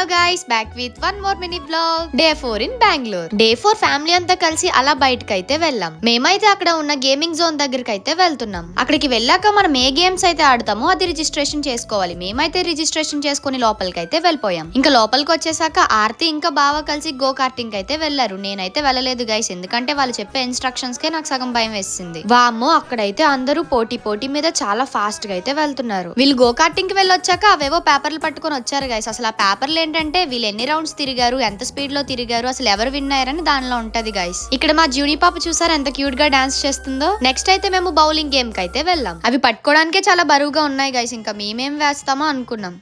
Hello guys, back with one more mini blog. Day 4 in Bengaluru. Day 4 family అంతా కలిసి అలా బయటకు అయితే వెళ్ళాం. మేమైతే అక్కడ ఉన్న గేమింగ్ జోన్ దగ్గరికి అయితే వెళ్తున్నాం. అక్కడికి వెళ్ళాక మనం ఏ గేమ్స్ అయితే ఆడతామో అది రిజిస్ట్రేషన్ చేసుకోవాలి. మేమైతే రిజిస్ట్రేషన్ చేసుకుని లోపలికి అయితే వెళ్ళిపోయాం. ఇంకా లోపలికి వచ్చేసాక ఆర్తి ఇంకా బావ కలిసి గో కార్టింగ్ అయితే వెళ్లారు. నేనైతే వెళ్ళలేదు గైస్, ఎందుకంటే వాళ్ళు చెప్పే ఇన్స్ట్రక్షన్స్ కే నాకు సగం భయం వేసింది. వామ్మో, అక్కడైతే అందరూ పోటీ మీద చాలా ఫాస్ట్ గా అయితే వెళ్తున్నారు. వీళ్ళు గో కార్టింగ్ కి వెళ్ళొచ్చాక అవేవో పేపర్లు పట్టుకొని వచ్చారు గైస్. అసలు ఆ పేపర్లు ఏంటంటే వీళ్ళు ఎన్ని రౌండ్స్ తిరిగారు, ఎంత స్పీడ్ లో తిరిగారు, అసలు ఎవరు విన్ అయ్యారని దానిలో ఉంటది గైస్. ఇక్కడ మా జూని పాప చూసారు ఎంత క్యూట్ గా డాన్స్ చేస్తుందో. నెక్స్ట్ అయితే మేము బౌలింగ్ గేమ్ కి అయితే వెళ్ళాం. అవి పట్టుకోవడానికే చాలా బరువుగా ఉన్నాయి గైస్. ఇంకా మేమేం వేస్తామో అనుకున్నాం.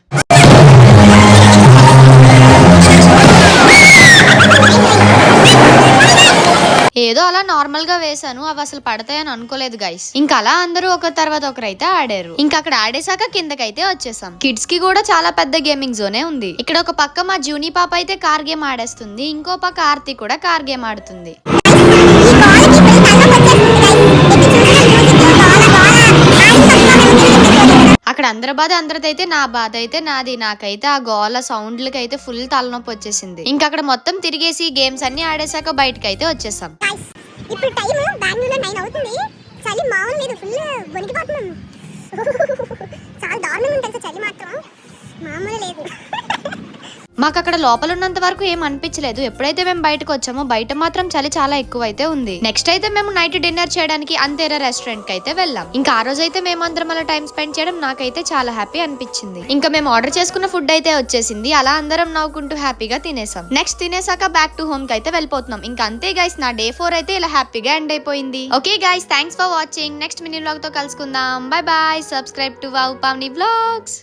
ఏదో అలా నార్మల్ గా వేసాను, అవి అసలు పడతాయని అనుకోలేదు గైస్. ఇంకా అలా అందరూ ఒక తర్వాత ఒకరైతే ఆడారు. ఇంకా అక్కడ ఆడేసాక కిందకైతే వచ్చేసాం. కిడ్స్ కి కూడా చాలా పెద్ద గేమింగ్ జోనే ఉంది. ఇక్కడ ఒక పక్క మా జూని పాప అయితే కార్ గేమ్ ఆడేస్తుంది, ఇంకో పక్క ఆర్తి కూడా కార్ గేమ్ ఆడుతుంది. అక్కడ అందరి బాధ అందరిదైతే, నా బాధ అయితే నాది. నాకైతే ఆ గోల సౌండ్లకి అయితే ఫుల్ తలనొప్పి వచ్చేసింది. ఇంకా అక్కడ మొత్తం తిరిగేసి గేమ్స్ అన్ని ఆడేసాక బయటకి అయితే వచ్చేసాం. ఇప్పుడు టైం బెంగళూరులో 9 అవుతుంది. చలి మామూలు లేదు, ఫుల్ వణికిపోతున్నాం. చాలా దారుణంగా ఉంటుంది చలి, మాత్రం మామూలు లేదు. మాకు అక్కడ లోపల ఉన్నంత వరకు ఏం అనిపించలేదు. ఎప్పుడైతే మేము బయటకు వచ్చామో బయట మాత్రం చలి చాలా ఎక్కువ అయితే ఉంది. నెక్స్ట్ అయితే మేము నైట్ డిన్నర్ చేయడానికి అంతేరా రెస్టారెంట్ కి అయితే వెళ్ళాం. ఇంకా ఆ రోజు అయితే మేమందరం అలా టైం స్పెండ్ చేయడం నాకైతే చాలా హ్యాపీ అనిపించింది. ఇంకా మేము ఆర్డర్ చేసుకున్న ఫుడ్ అయితే వచ్చేసింది. అలా అందరం నవ్వుకుంటూ హ్యాపీగా తినేసాం. నెక్స్ట్ తినేసాక బ్యాక్ టు హోమ్ కి అయితే వెళ్ళిపోతున్నాం. ఇంకా అంతే గైస్, నా డే 4 అయితే ఇలా హ్యాపీగా ఎండ్ అయిపోయింది. Okay guys, thanks for watching. Next mini vlog తో కలుసుకుందాం. Bye bye. Subscribe to wow Pavani vlogs.